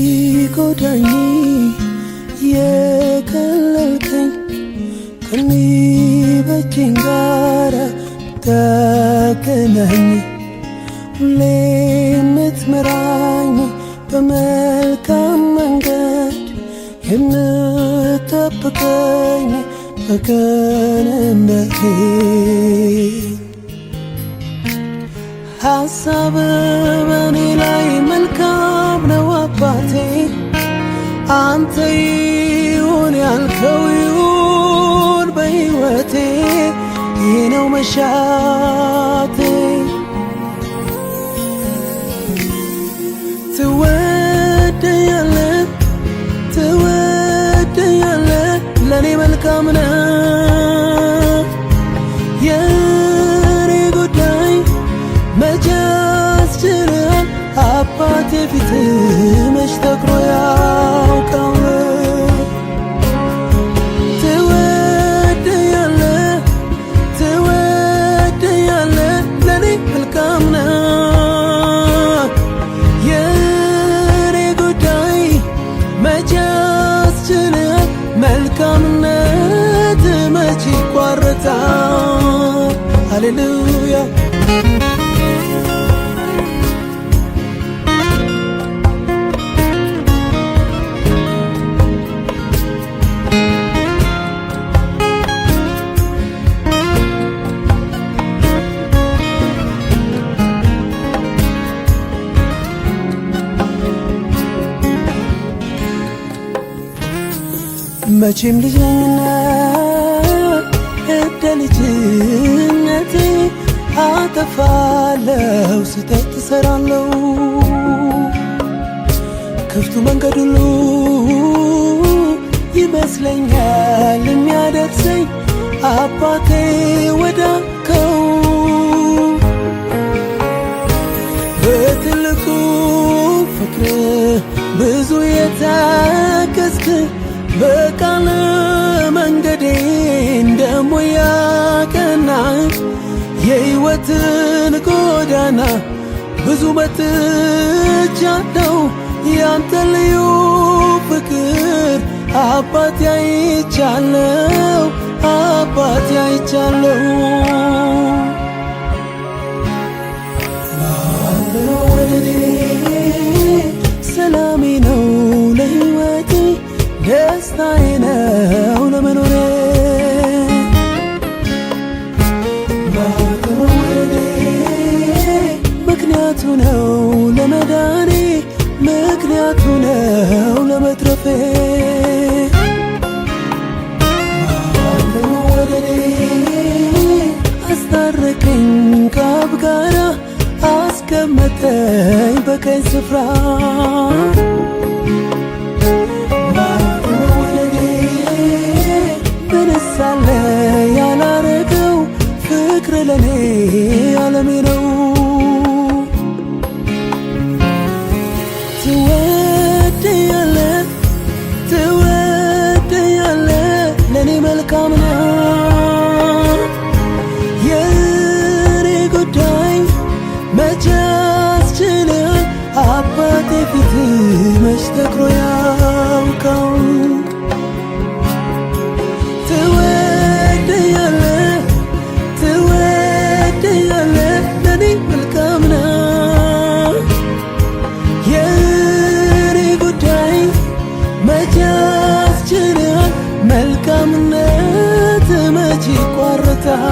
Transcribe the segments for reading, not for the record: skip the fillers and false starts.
ከሚጎዳኝ የከለልከኝ ከሚበጀኝ ጋር ታገናኝ ሁሌ የምትመራኝ በመልካም መንገድ የምትጠብቀኝ በቀንም በሌሊት ሐሳብ በኔ ላይ መልካም ነው አባቴ አንተ ይሁን ያልከው ይሁን በሕይወቴ ይህ ነው መሻቴ ትወደኛለህ ለኔ መልካም ነው የኔ ጉዳይ መቼ ያስችላል አባቴ ፊት መች ተክሮ ያውቃል ትወደኛለህ ለኔ መልካም ነው የኔ ጉዳይ መቼ ያስችላል መልካምነት መች ይቋረጣል ሃሌሉያ መቼም ልጅ ነኝና እንደ ልጅነቴ አጠፋለሁ ስህተት እሰራለሁ ክፍቱ መንገድ ሁሉ ይመስለኛል የሚያደርሰኝ አባቴ ወዳልከው በትልቁ ፍቅር ብዙ የታገስክ በቃል መንገዴን ደሞ ያቀናህ የሕይወትን ጎዳና ብዙ መጥቻለሁ ያንተ ልዩ ፍቅር አባቴ አይቻለሁ አባቴ አይቻለሁ ወደኔ ሰላሜ ነው ለሕይወቴ ደስታዬ ነው ለመኖሬ መውደዴ ምክንያቱ ነው ለመዳኔ ምክንያቱ ነው ለመትረፌ መውደዴ አስታረቀኝ ከአብ ጋራ አስቀመጠኝ በቀኝ ስፍራ ሳለ ያላረገው ፍቅር ለኔ ዓለሜ ነው ትወደኛለህ ለኔ መልካም ነው የኔ ጉዳይ መቼ ያስችላል አባቴ ፊት መች ተክሮ ያውቃል ትወደኛለህ ለኔ መልካም ነው የኔ ጉዳይ መቼ ያስችላል መልካምነት መች ይቋረጣል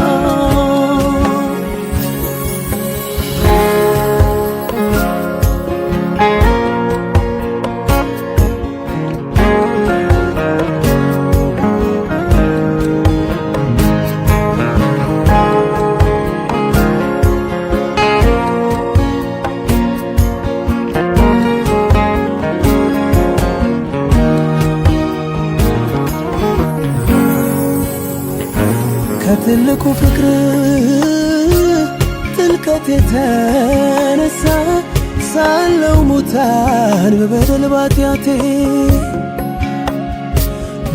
ከትልቁ ፍቅር ጥልቀት የተነሳ ሳለው ሙታን በበደል ባጢአቴ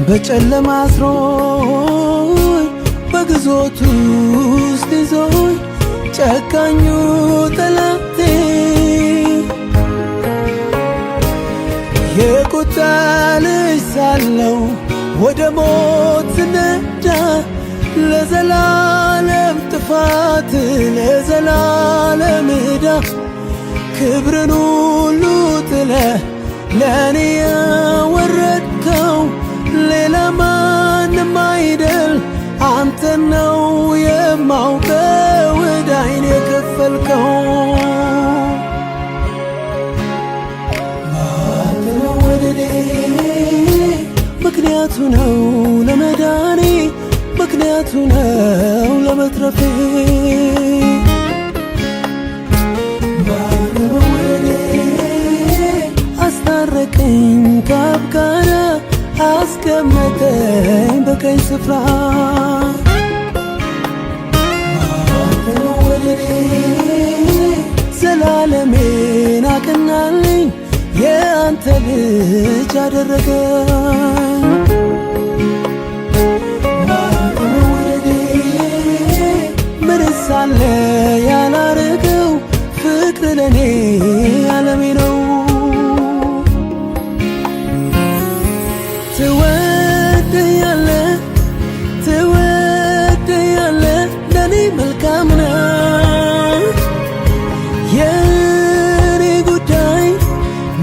በጨለማ አስሮኝ በግዞት ውስጥ ይዞኝ ጨካኙ ጠላቴ የቁጣ ልጅ ሳለው ወደ ሞት ስነዳ ለዘላለም ጥፋት ለዘላለም ዕዳ ክብርን ሁሉ ጥለ ለእኔ ያወረድከው ሌላ ማንም አይደል አንተን ነው የማውቀው ዕዳዬን የከፈልከው መወደዴ ምክንያቱ ነው ለመዳኔ ምክንያቱ ነው ለመትረፌ መወደዴ አስታረቀኝ ከአብ ጋር አስቀመጠኝ በቀኝ ስፍራ መወደዴ ዘላለሜን አቀናልኝ የአንተ ልጅ አደረገኝ መወደዴ ምንስ አለ ያላረገው ፍቅር ለኔ ዓለሜ ነው ትወደኛለህ ለኔ መልካም ነው የኔ ጉዳይ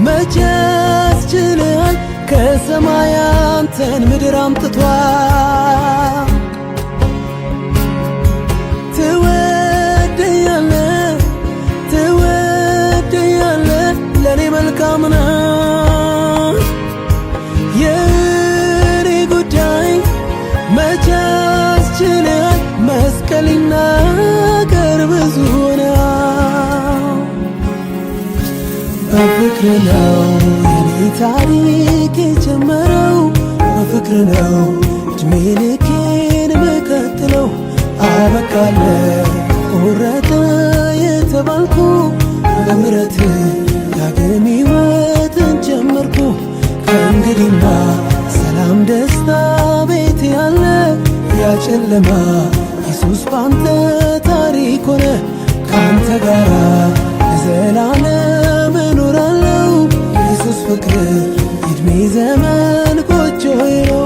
መቼ ያስችላል ከሰማይ አንተን ምድር አምጥቷል ትወደኛለህ ለኔ መልካም ነው የኔ ጉዳይ መቼ ያስችላል መስቀል ይናገር ብዙ ነው በፍቅር ነው የኔ ታሪክ የጀመረው በፍቅር ነው እድሜ ልኬን መቀጥለው አበቃለ ቆረጠ የተባልኩ በምሕረት ዳግም ሕይወትን ጀመርኩ ከእንግዲህማ ሰላም ደስታ ቤት ያለ ያጨለማ ኢየሱስ ባንተ ታሪክ ሆነ ካንተ ጋራ ለዘላለም እኖራለሁ ኢየሱስ ፍቅር የዕድሜ ዘመን ጎጆዬ ነው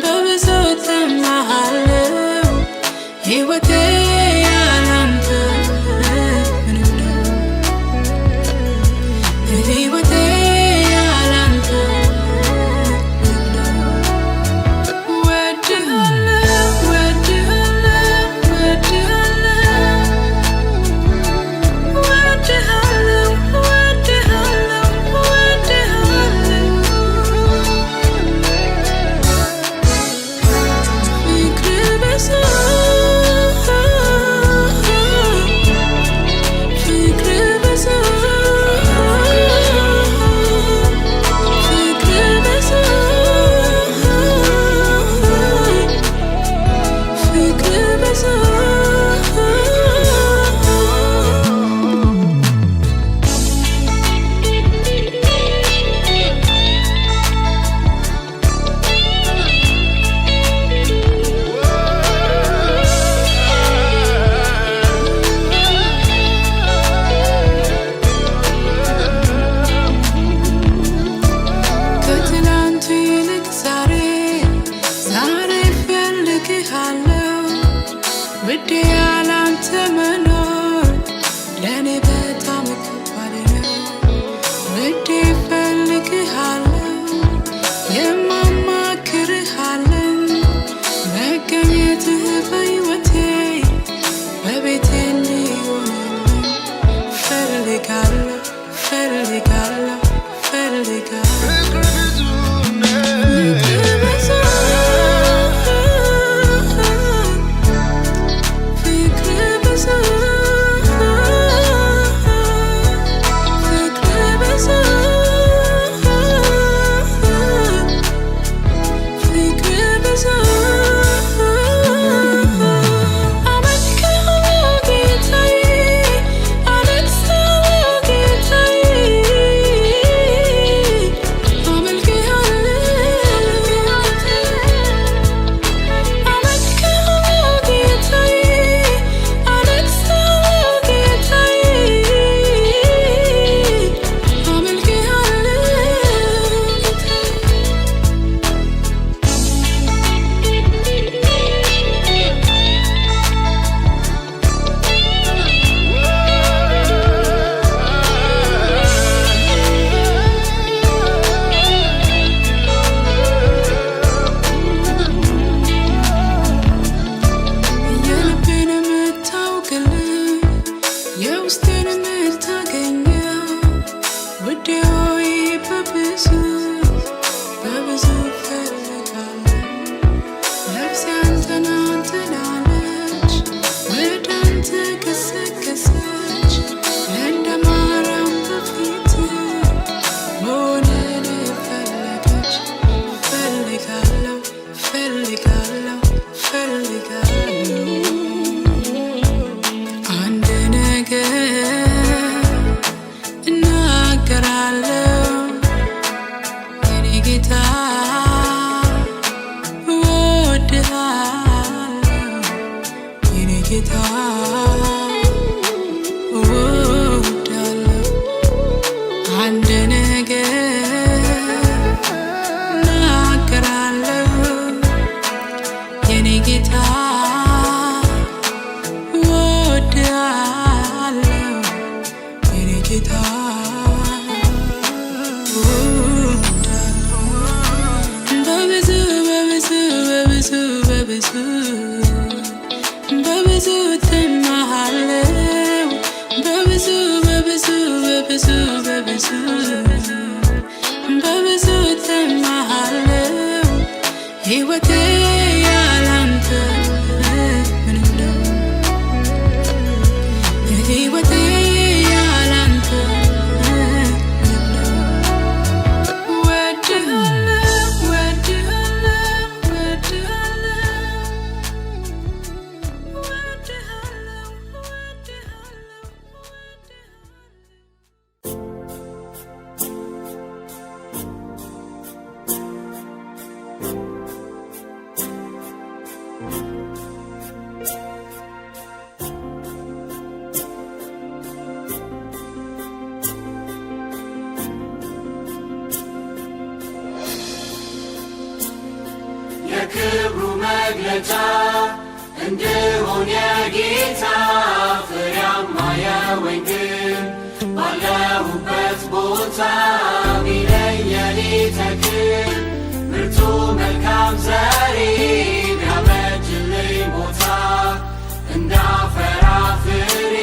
በብዙ ተማሃለው ሕይወቴ ያላንተ ምንም ነው ሕይወቴ ያላንተ ምንም ነው ወድሃለው ወድሃለው ወድሃለው ወድሃለው ወድሃለው ፍቅር በዛ ፍቅር በዛ ፍቅር በዛ ፍቅር በዛ ከትላንቱ ይልቅ ዛሬ እፈልግሃለሁ ውዴ ያላንተ መኖር ለእኔ በጣም ከባድ ነው ውዴ እፈልግሃለሁ የማማክርሃለን መገኘትህ በሕይወቴ በቤቴ እንዲሆንልኝ እፈልጋለሁ እፈልጋለሁ እፈልጋለሁ ፍቅር በዛ ፍቅር በዛ ፍቅር በዛ አመልክሃለሁ ጌታዬ አነግሥሃለሁ ጌታዬ አመልክሃለሁ ጌታዬ አነግሥሃለሁ ጌታዬ አመልክሃለሁ የልቤን የምታውቅልኝ የውስጤን የምታገኘው ውዴ ሆይ በብዙ በብዙ እፈልግሃለሁ ነፍሴ አንተን አንተን አለች ወደ አንተ ገሰገሰች እንደ ማርያም በፊትህ መሆንን ፈለገች እፈልግሃለሁ እፈልግሃለሁ እፈልግሃለሁ አንድ ነገር እናገራለሁ የኔ ጌታ እወድሃለሁ የኔ ጌታ እወድሃለሁ አንድ ነገር እናገራለሁ የኔ ጌታ እወድሃለሁ የኔ ጌታ እወድሃለሁ በብዙ በብዙ በብዙ በብዙ በብዙ ትማሃለው በብዙ በብዙ በብዙ በብዙ በብዙ ትማሃለው ሕይወቴ ያላንተ ምንም ነው ሕይወቴ ያላንተ ምንም ነው ወድሃለሁ ወድሃለሁ ወድሃለሁ ወድሃለሁ መግለጫ እንድሆን የጌታ ፍሬያማ የወይን ግንድ ባለሁበት ቦታ ቢለኝ የኔ ተክል ምርጡ መልካም ዘሬ ቢያበጅልኝ ቦታ እንዳፈራ ፍሬ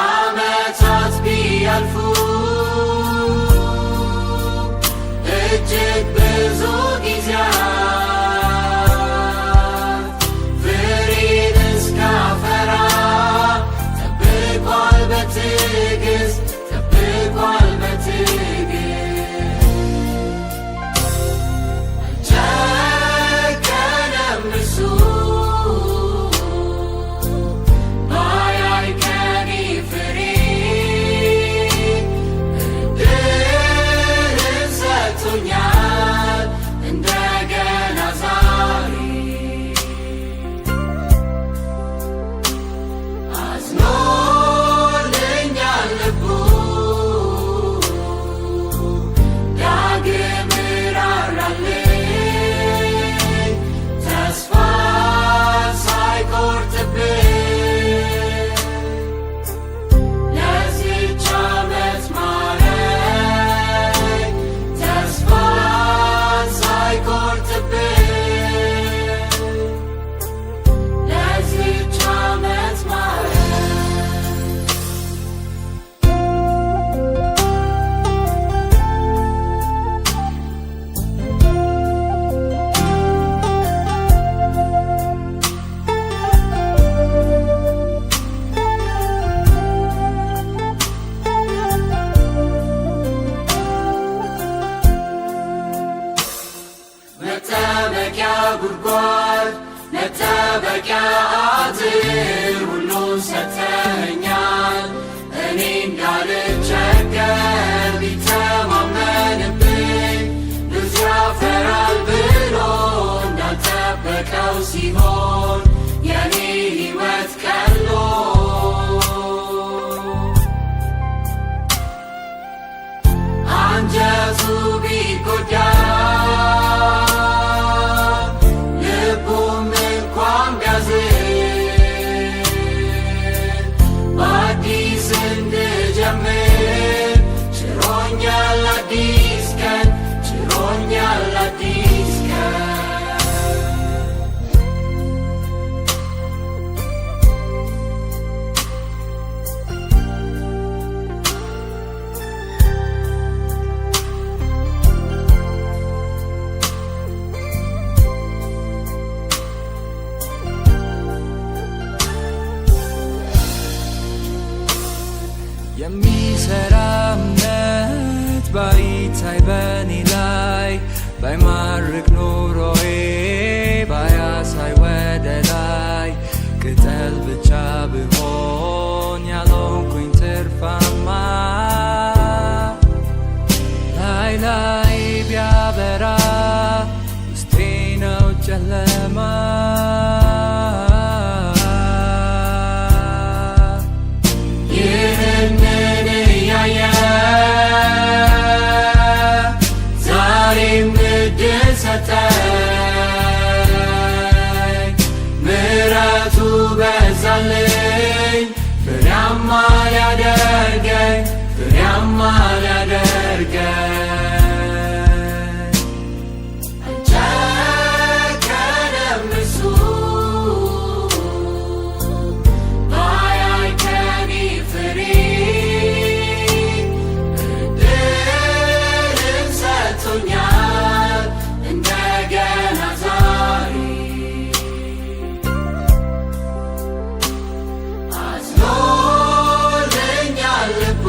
ዓመታት ቢያልፉ እጅግ ብዙ ጊዜያት ፍሬን እስካፈራ ጠብቋል በትዕግስት ጠብቋል በትዕግስት አልጨከነም እርሱ ባያይ ከኔ ፍሬ እድልን ሰጥቶኛል እንደገና ዛሬ አዝኖልኛል ልቡ ዳግም ራራልኝ ተስፋ ሳይቆርጥብኝ ለዚህች ዓመት ማረኝ ተስፋ ሳይቆርጥብኝ ለዚህች ዓመት ማረኝ መጠበቂያ ጉድጓድ መጠበቂያ አጥር ሁሉን ሰጥተኸኛል እኔ እንዳልቸገር ቢተማመንብኝ ብዙ ያፈራል ብሎ እንዳልጠበቀው ሲሆን የኔ ሕይወት ቀሎ አንጀቱ ቢጎዳ ልቡም እንኳን ቢያዝን በአዲስ እንድጀምር ችሮኛል አዲስ ቀን ችሮኛል አዲስ ቀን የሚሰራ እምነት ባይታይ በኔ ላይ ባይማርክ ኑሮዬ ባያሳይ ወደ ላይ ቅጠል ብቻ ብሆን ያልሆንኩኝ ትርፋማ ላይ ላይ ቢያበራ ውስጤ ነው ጨለማ ይህንን እያየ ዛሬም ዕድል ሰጠኝ ምሕረቱ በዛልኝ ፍሬያማ ሊያደርገኝ ፍሬያማ ሊያደርገኝ አልጨከነም እርሱ ባያይ ከኔ ፍሬ እድልን ሰጥቶኛል እንደገና ዛሬ አዝኖልኛል ልቡ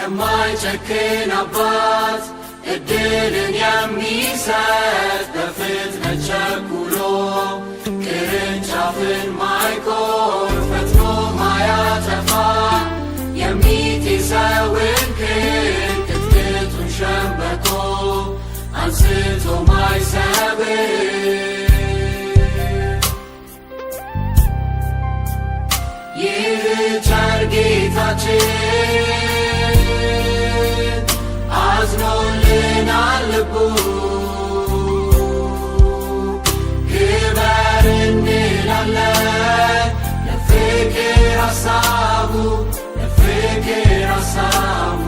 የማይጨክን አባት እድልን የሚሰጥ በፍጥነት ቸኩሎ ቅርንጫፍን ማይቆርጥ ፈጥኖ ማያጠፋ የሚጤሰውን ክንድ ቅጥቅጡን ሸምበቆ አንስቶ ማይሰብር ይህ ቸር ጌታችን አዝኖልናል ልቡ ክበር እንላለን ለፍቅር ሐሳቡ ለፍቅር ሐሳቡ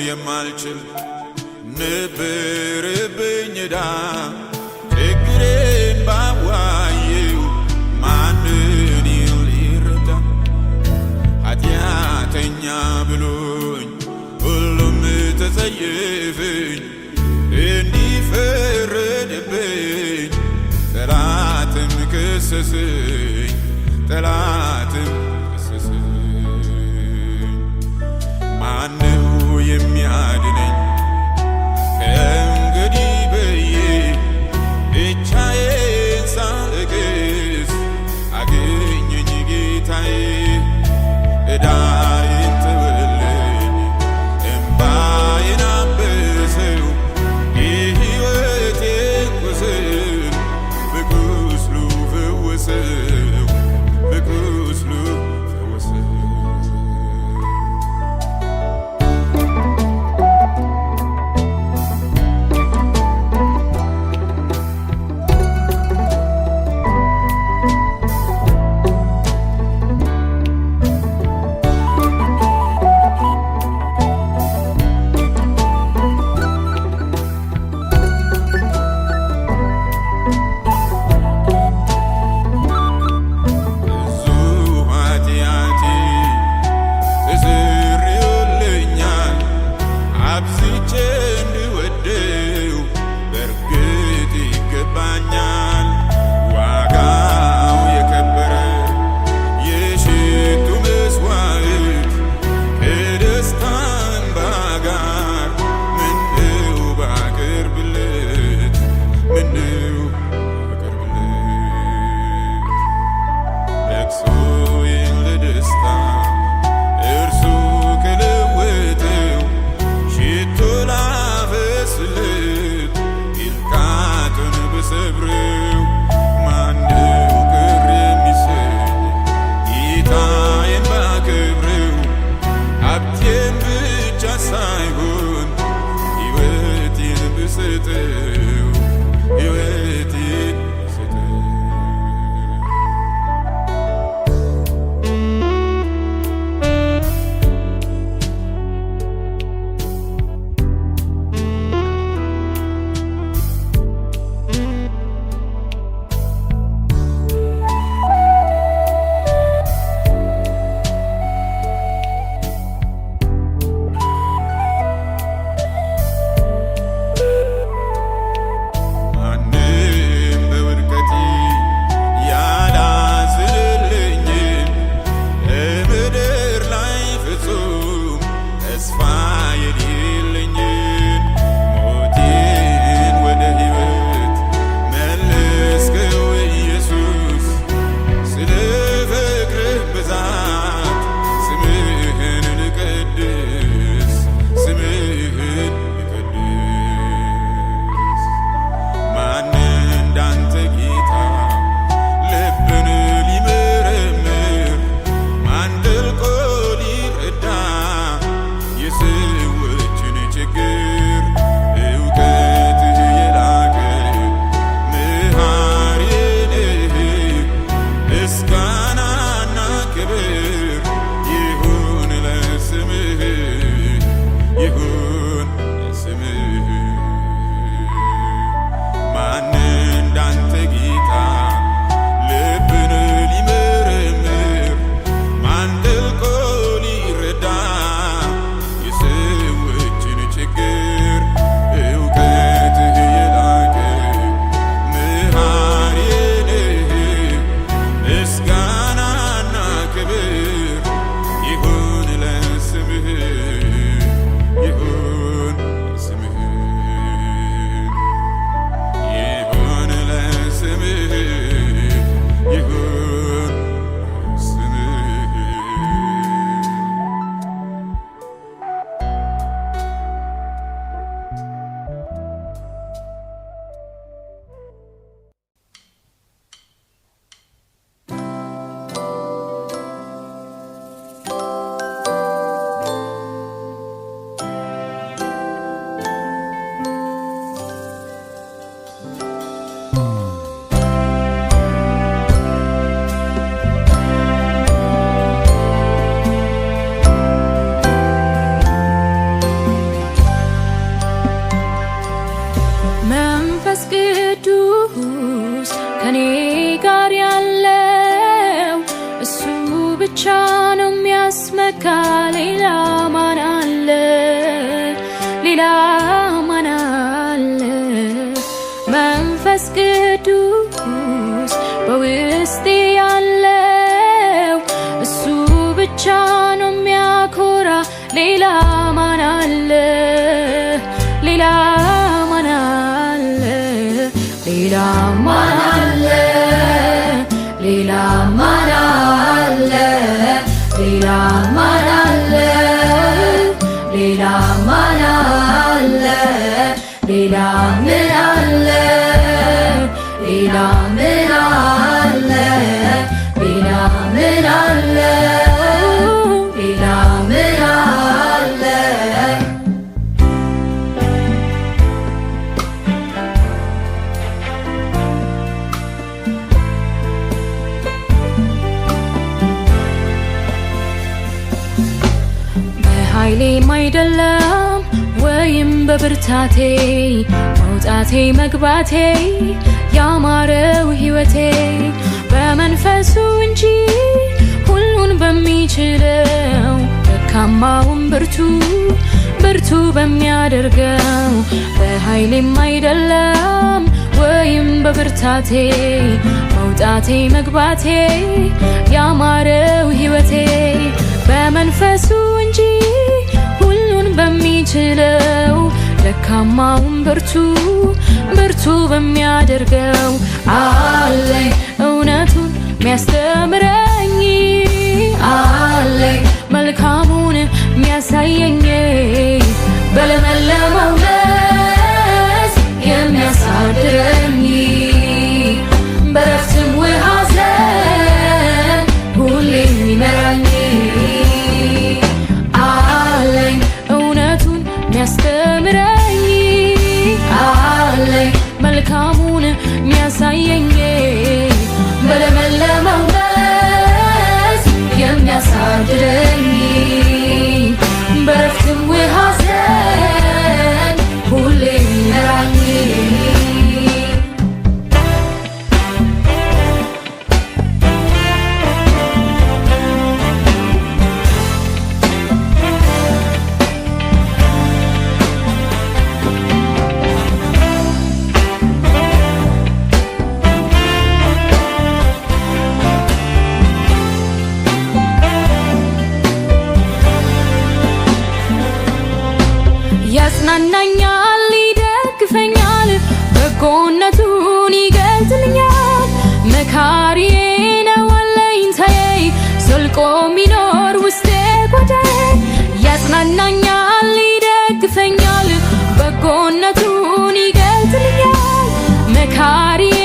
የማልችል ነበረብኝ ዕዳ ችግሬን ባዋየው ማንን ሊረዳ ኃጢአተኛ ብሎኝ ሁሉም ተጸየፈኝ እንዲፈረድብኝ ጠላትም ከሰሰኝ ጠላትም ማነው የሚያድነኝ ከእንግዲህ ብዬ ብቻዬን ሳለቅስ አገኘኝ ጌታዬ ዕዳዬን ተወልኝ እምባዬን አበሰው የሕይወቴን ቁስል በቁስሉ ፈወሰው ብቻ ነው የሚያስመካ ሌላ ማን አለ ሌላ ማን አለ መንፈስ ቅዱስ በውስጤ ያለው እሱ ብቻ ነው የሚያኮራ ሌላ ማን አለ ሌላ ማን አለ ሌላ ማን አለ ሌላ ማን አለ ሌላ ማን አለ ሌላ ማን አለ ሌላ ምን አለ ሌላ ምን አለ ሌላ ምን አለ ሌላ ምን አለ በኃይሌም አይደለም ወይም በብርታቴ መውጣቴ መግባቴ ያማረው ሕይወቴ በመንፈሱ እንጂ ሁሉን በሚችለው ደካማውን ብርቱ በሚያደርገው በኃይሌም አይደለም ወይም በብርታቴ መውጣቴ መግባቴ ያማረው ሕይወቴ በመንፈሱ እንጂ ሁሉን በሚችለው ደካማውን ብርቱ በሚያደርገው አለኝ እውነቱን ሚያስተምረኝ አለኝ መልካሙን ሚያሳየኝ በለመለመው መስክ የሚያሳድረኝ በረፍትም ውሃ ዘንድ ሁሌ የሚመራኝ አለኝ እውነቱን ሚያስተምረኝ አለኝ መልካሙን ሚያሳየኝ በለመለመው መስክ የሚያሳድረኝ በረፍትም ውሃ ዘንድ ሁሌ የሚመራኝ ያጽናናኛል ይደግፈኛል በጎነቱን ይገልጥልኛል መካሪዬ ነው አለኝታዬ ዘልቆ ሚኖር ውስጤ ጓዳዬ ያጽናናኛል ይደግፈኛል በጎነቱን ይገልጥልኛል መካሪዬ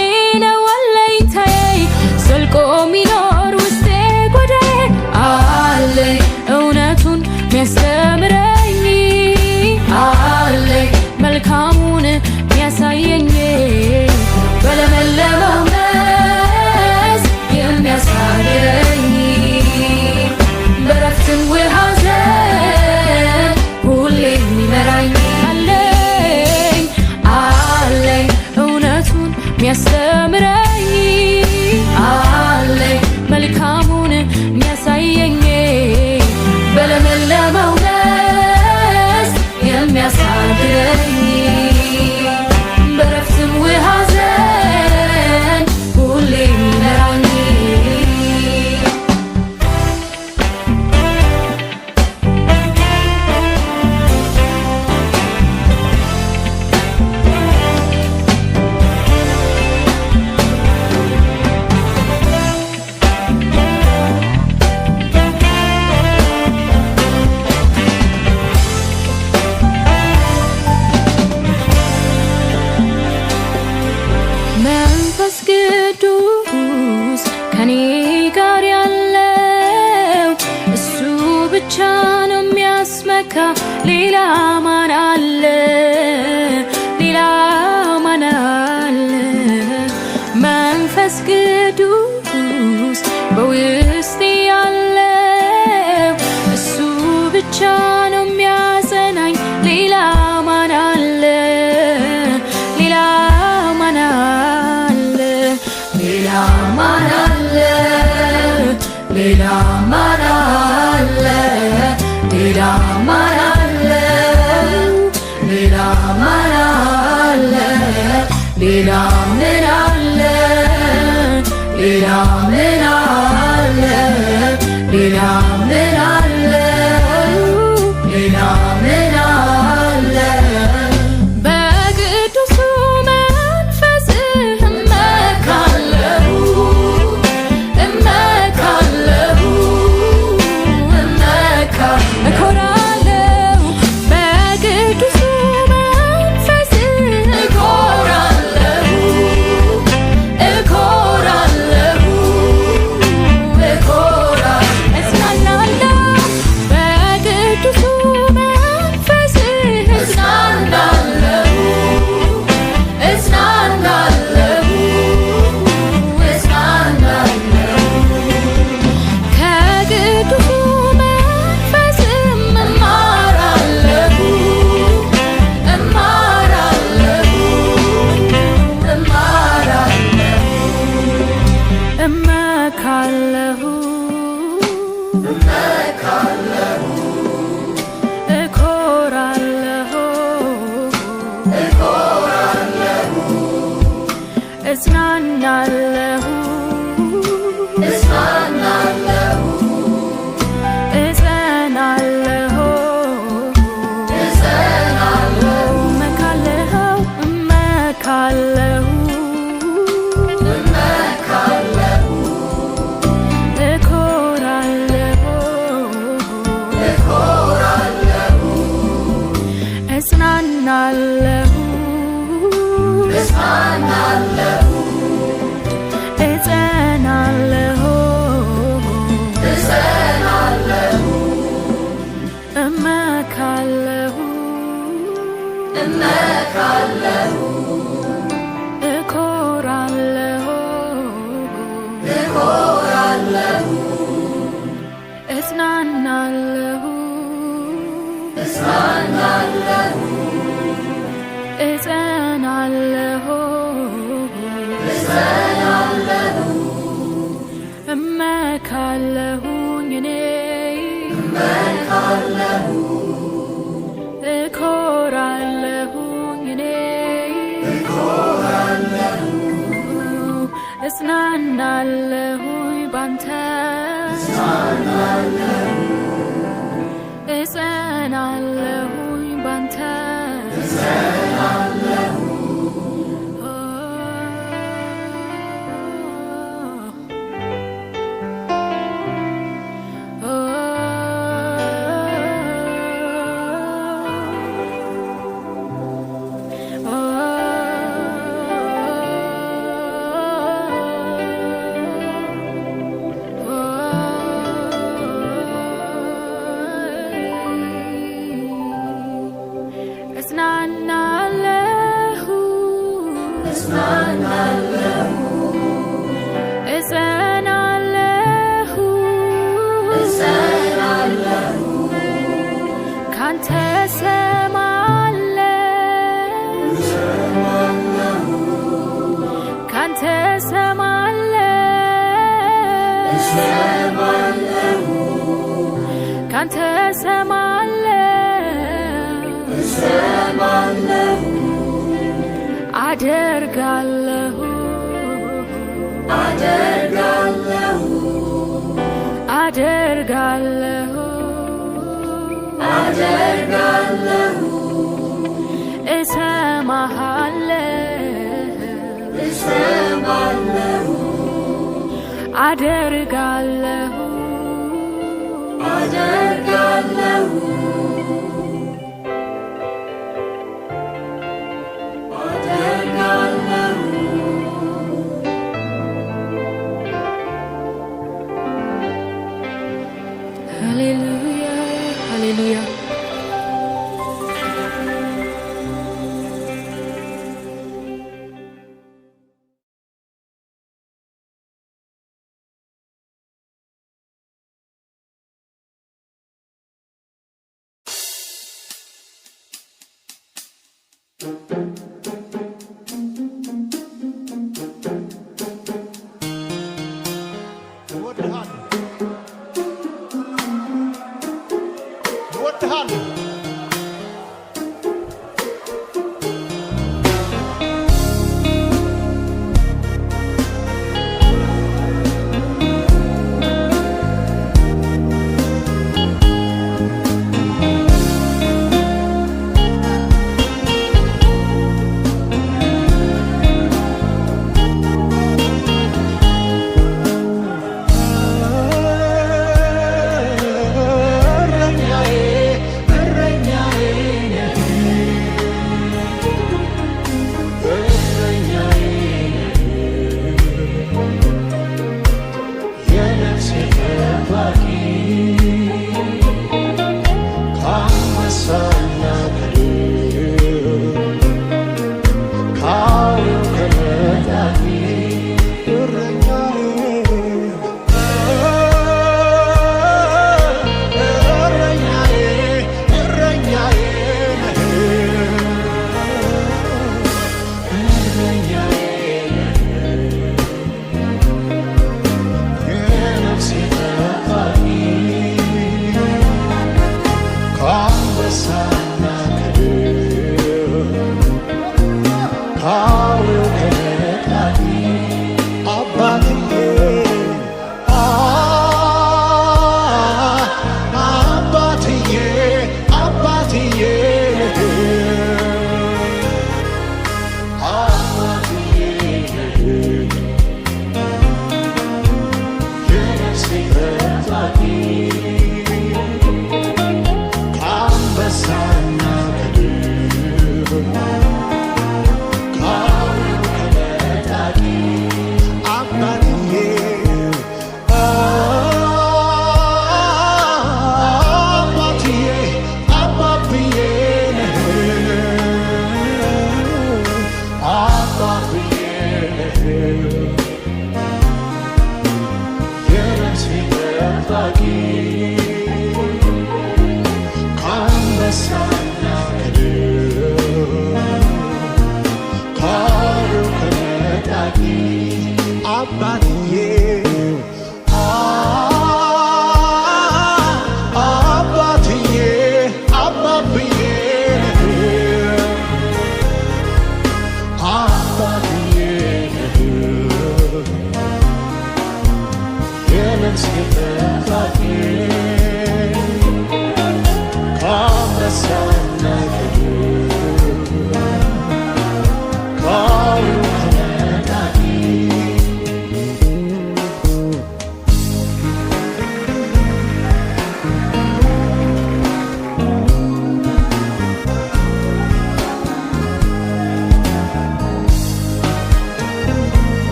ነው አለኝታዬ ዘልቆ ሚኖር ውስጤ ጓዳዬ አለኝ እውነቱን ሚያስተምረኝ አለኝ መልካሙን ሚያሳየኝ በለመለመው መስክ የሚያሳድረኝ በረፍትም ውሃ ዘንድ ሁሌ የሚመራኝ አለኝ እውነቱን ሚያስተምረኝ አለኝ መልካሙን ሚያሳየኝ በለመለመው የሚያሳድረኝ በረፍትም ውሃ ዘንድ ሁሌ የሚመራኝ መንፈስ ቅዱስ ከኔ ጋር ያለው እሱ ብቻ ነው የሚያስመካ ሌላ ማን አለ ሌላ ማን አለ መንፈስ ቅዱስ በውስጤ ያለው እሱ ብቻ ነው የሚያጸናኝ ሌላ ማን አለ ሌላ ማን አለ ሌላ ማን አለ ሌላ ማን አለ? ሌላ ማን አለ? ሌላ ማን አለ? ሌላ ምን አለ? ሌላ ምን አለ? ሌላ ምን አለ? ሌላ ምን አለ? በቅዱሱ መንፈስህ እመካለሁ እመካለሁ እኮራለሁ በቅዱሱ መንፈስህ እኮራለሁ እኮራለሁ እጽናናለሁ በቅዱሱ መንፈስህ እጽናናለሁ እጽናናለሁ እጽናናለሁ ከቅዱሱ መንፈስም እማራለሁ እማራለሁ እማራለሁ እመካለሁ እመካለሁ እኮራለሁ እኮራለሁ እጽናናለሁ እጽናናለሁ እጸናለሁ እጸናለሁ እመካለሁ እመካለሁ እመካለሁ እኮራለሁ እኮራለሁ እጽናናለሁ እጽናናለሁ እጸናለሁ እጸናለሁ እመካለሁ እመካለሁ እኮራለሁ እኮራለሁ እጽናናለሁ እጽናናለሁ እጸናለሁ እጸናለሁ እመካለሁኝ እኔ እመካለሁ እኮራለሁኝ እኔ እኮራለሁ እጽናናለሁኝ ባንተ እጽናናለሁ እጸናለሁኝ ባንተ እጸናለሁ እጽናናለሁ እጽናናለሁ እጸናለሁ እጸናለሁ ካንተ እሰማለሁ እሰማለሁ ካንተ እሰማለሁ እሰማለሁ ካንተ እሰማለሁ እሰማለሁ አደርጋለሁ አደርጋለሁ አደርጋለሁ አደርጋለሁ እሰማሃለሁ እሰማለሁ አደርጋለሁ አደርጋለሁ ሃሌሉያ ሃሌሉያ እወድሃለሁ አመልክሃለሁ።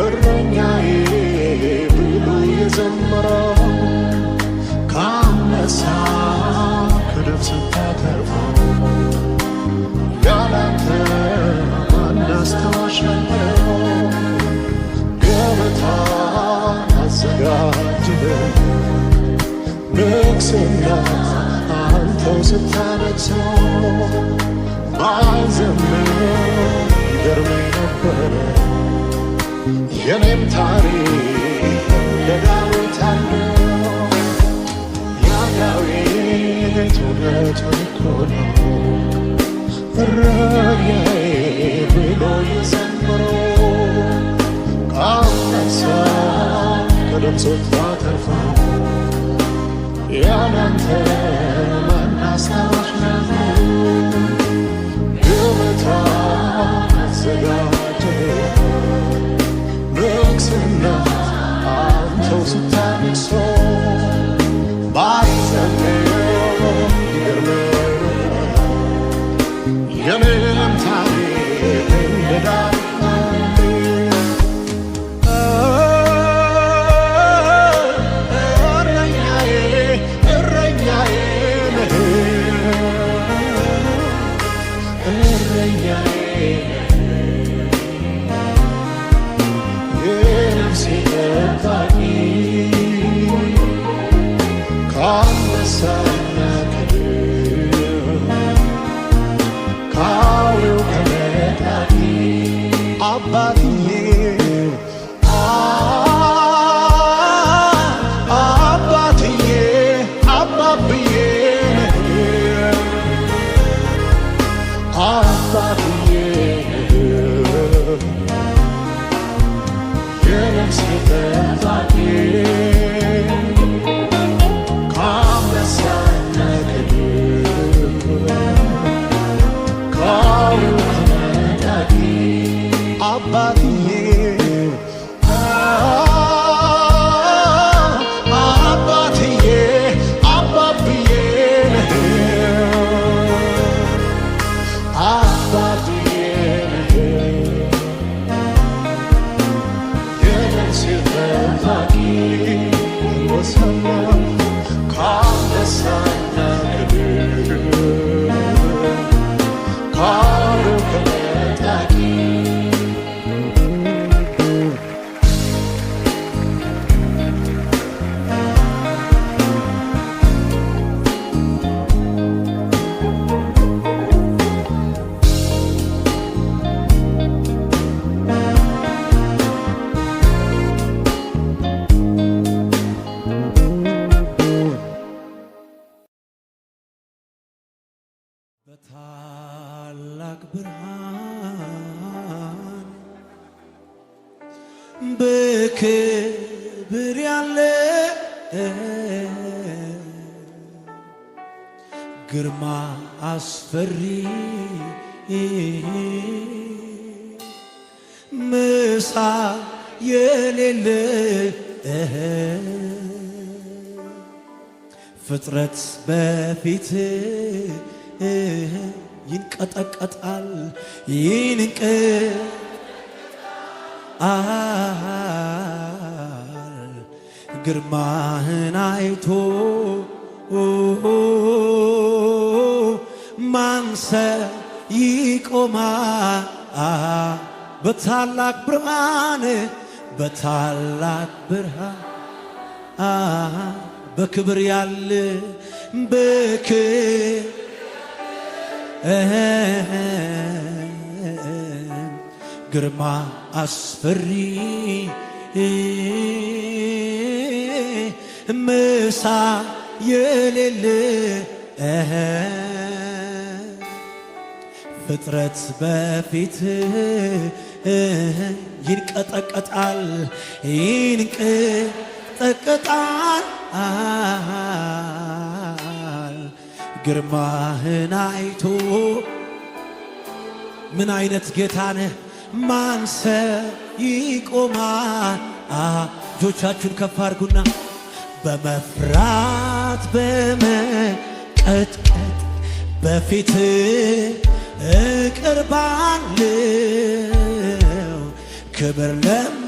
እረኛዬ ብሎ የዘመረው ከአንበሳ ከድብ ስታተርፈው ያላንተ ማን አስታውሻለሁ? ገበታ አዘጋጅልኝ ንግሥና አንተው ስታነግሠው ባልዘምር ይገርመኝ ነበረ። የኔም ታሪክ እንደ ዳዊት አለው። ያ ዳዊት እውነቱን እኮ ነው እረኛዬ ብሎ የዘመረው ከአንበሳ ከድብ ስታተርፈው ያላንተ ማን አስታውሻለሁ? ገበታ አዘጋጅልኝ ንግሥና አንተው ስታነግሠው ባይዘምር ይገርመኝ የኔም ታሪክ እንደ ዳዊት በታላቅ ብርሃን በክብር ያለ ግርማ አስፈሪ ምሳል የሌለ ፍጥረት በፊት ይንቀጠቀጣል ይንቀጠቀጣል ግርማህን አይቶ ማንሰ ይቆማል በታላቅ ብርሃን በታላቅ ብርሃን በክብር ያለ ግርማ አስፈሪ ምሳል የሌለ ፍጥረት በፊት ይንቀጠቀጣል ይንቀጠቀጣል ግርማህን አይቶ ምን አይነት ጌታ ነህ ማንሰ ይቆማል እጆቻችሁን ከፍ አድርጉና በመፍራት በመቀጥቀጥ በፊት እቀርባለሁ ክብር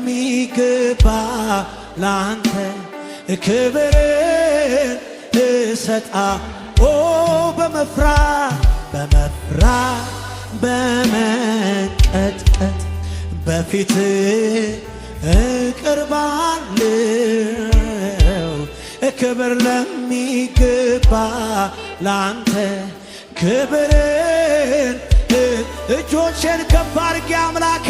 ለሚገባ ላንተ ክብርን እሰጣ ኦ በመፍራት በመንቀጥቀጥ በፊት እቀርባለሁ ክብር ለሚገባ ላንተ ክብርን እጆቼን ከፍ አድርጌ አምላኬ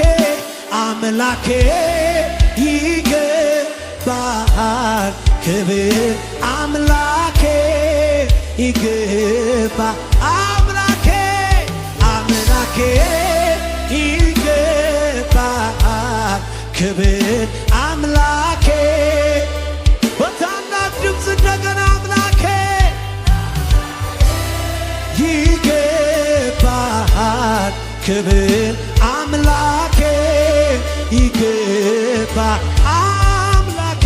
ይገባሃል ክብር አምላኬ ይገባ አምላኬ ይገባሃል ክብር አምላኬ በታላቅ ድምፅ እንደገና አምላኬ ይገባሃል ክብር አምላኬ ይገባ አምላኬ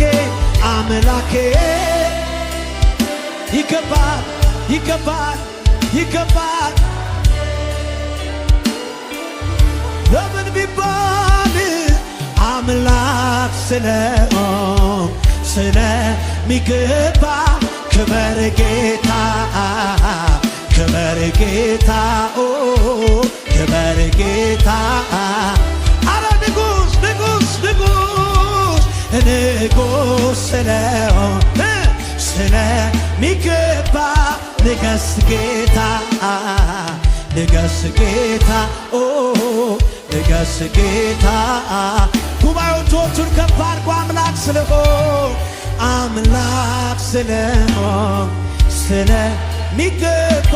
ይገባል ለምን ቢባል አምላክ ስለሆንክ ስለሚገባ ክበር ጌታ ክበር ጌታ ክበር ጌታ አረ ንጉሥ ስለሆንክ ስለሚገባ ንገስ ጌታ ንገስ ጌታ ጉባኤው እጆቹን ከፍ አድርጎ አምላክ ስለሆንክ ስለሚገባ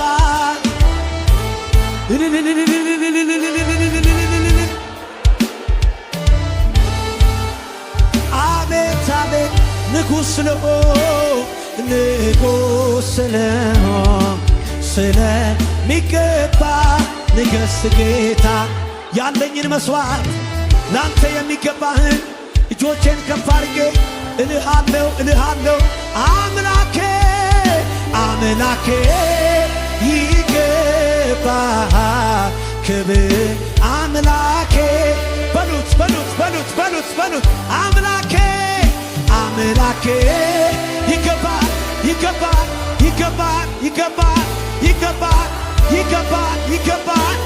አቤት ንጉሥ ስለሆንክ ስለሚገባ ንገስ ጌታ ያለኝን መስዋዕት ላንተ የሚገባህን እጆቼን ከፍ አድርጌ እልሃለሁ አምላኬ ይገባሃል ክብር አምላኬ በሉት አምላኬ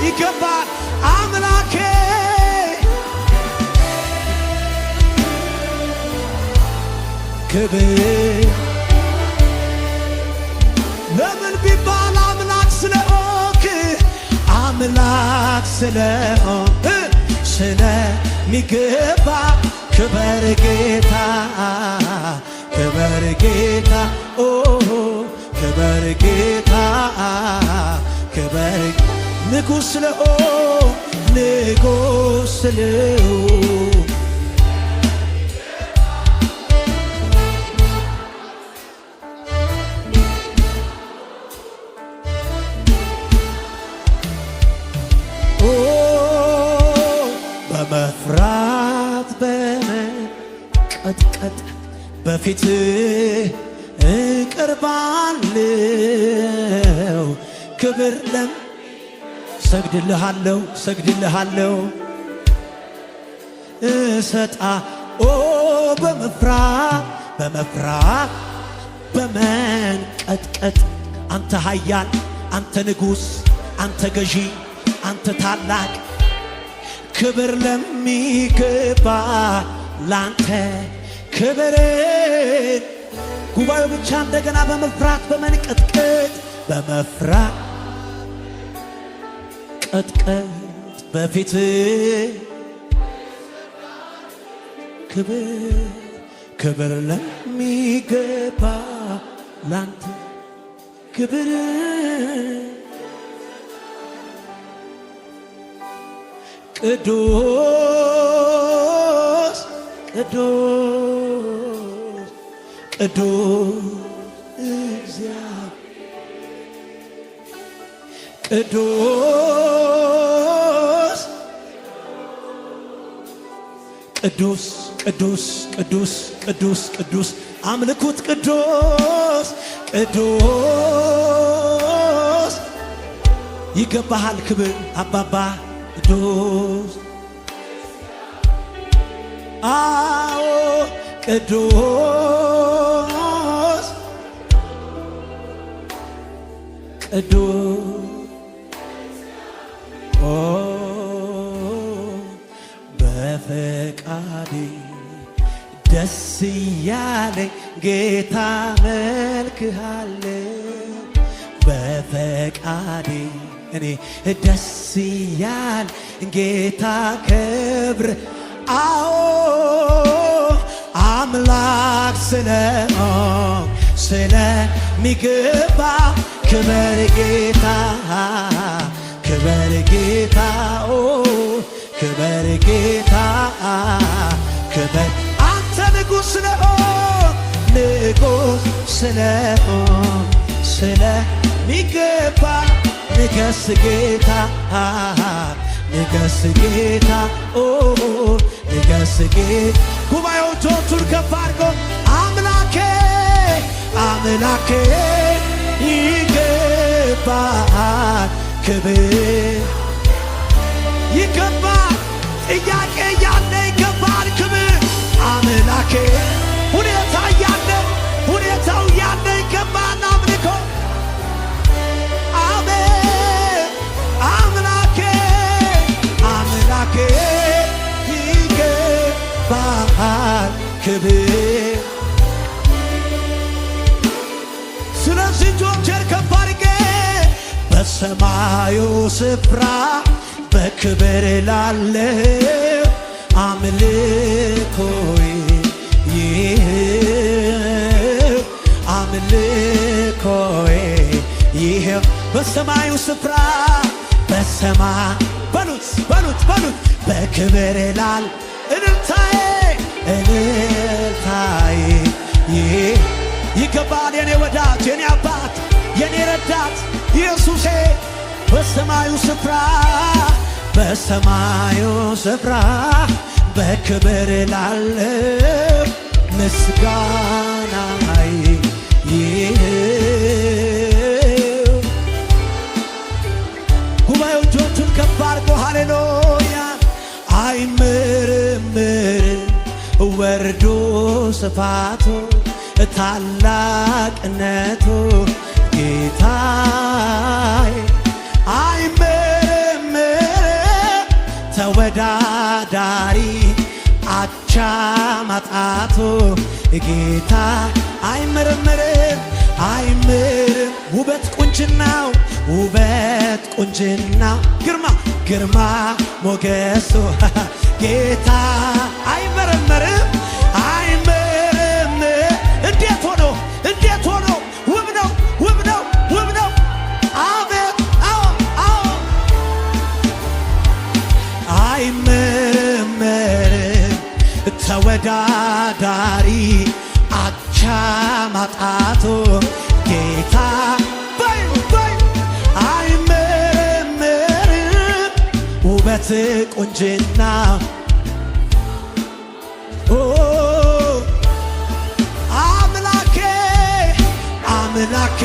ይገባል አምላኬ ክብር ለምን ቢባል አምላክ ስለሆንክ ስለሚገባ ክበር ጌታ ክበር ጌታ ንጉሥ ስለሆንክ በመፍራት በመንቀጥቀጥ በፊት እቀርባለሁ ክብር ሰግድልሃለሁ እሰጣ በመፍራት በመንቀጥቀጥ አንተ ኃያል አንተ ንጉሥ አንተ ገዢ አንተ ታላቅ ክብር ለሚገባ ላንተ ክብር ጉባኤው ብቻ እንደገና በመፍራት በመንቀጥቀጥ ቀጥቀጥ በፊት ክብር ለሚገባ ላንተ ክብር ቅዱስ ቅዱስ አምልኩት ቅዱስ ይገባሃል ክብር አባባ ቅዱስ አዎ ቅዱስ ቅዱስ በፈቃዴ ደስ እያለኝ ጌታ መልክሃለሁ በፈቃዴ እኔ ደስ እያለኝ ጌታ ክብር አዎ አምላክ ስለሆንክ ስለሚገባ ክበር ጌታ ክበር ጌታ ክበር ጌታ ክበር አንተ ንጉሥ ስለሆንክ ንጉሥ ስለሆንክ ስለሚገባ ንገስ ጌታ ንገስ ጌታ ንገስ ጌታ ጉባኤው እጆቹን ከፍ አድርጎ አምላኬ አምላኬ ይገባል ክብር ይገባል ጥያቄ ያለ ይገባል ክብር አምላኬ ሁኔታ ያለ ሁኔታው ያለ ይገባል አምልኮ አሜን አምላኬ አምላኬ ይገባል ክብር ስለዚህ እጆቼን ከፍ አድርጌ በሰማዩ ስፍራ በክብር ላለው አምልኮዬ ይኸው አምልኮዬ ይኸው በሰማዩ ስፍራ በሰማይ በሉት በሉት በሉት በክብር ላል እልልታዬ እልልታዬ ይገባል የኔ ወዳጅ የኔ አባት የኔ ረዳት ኢየሱሴ በሰማዩ ስፍራ በሰማዩ ስፍራ በክብር ላለው ምስጋናዬ ይኸው ጉባኤው እጆቹን ከፍ አድርጎ ሃሌሉያ አይመረመርም ወርዶ ስፋቱ ታላቅነቱ ጌታዬ አይመረመርም ተወዳዳሪ አቻ ማጣቱ ጌታ አይመረመርም አይመረም ውበት ቁንጅናው ውበት ቁንጅናው ግርማ ግርማ ሞገሱ ጌታ አይመረመርም አይመረም እንዴት ሆኖ ውብ ነው ውብ ነው ውብ ነው አቤት አዎ አዎ አይመረመርም ተወዳዳሪ አቻ ማጣቱ ጌታ አይመረመርም ውበት ቁንጅና አምላኬ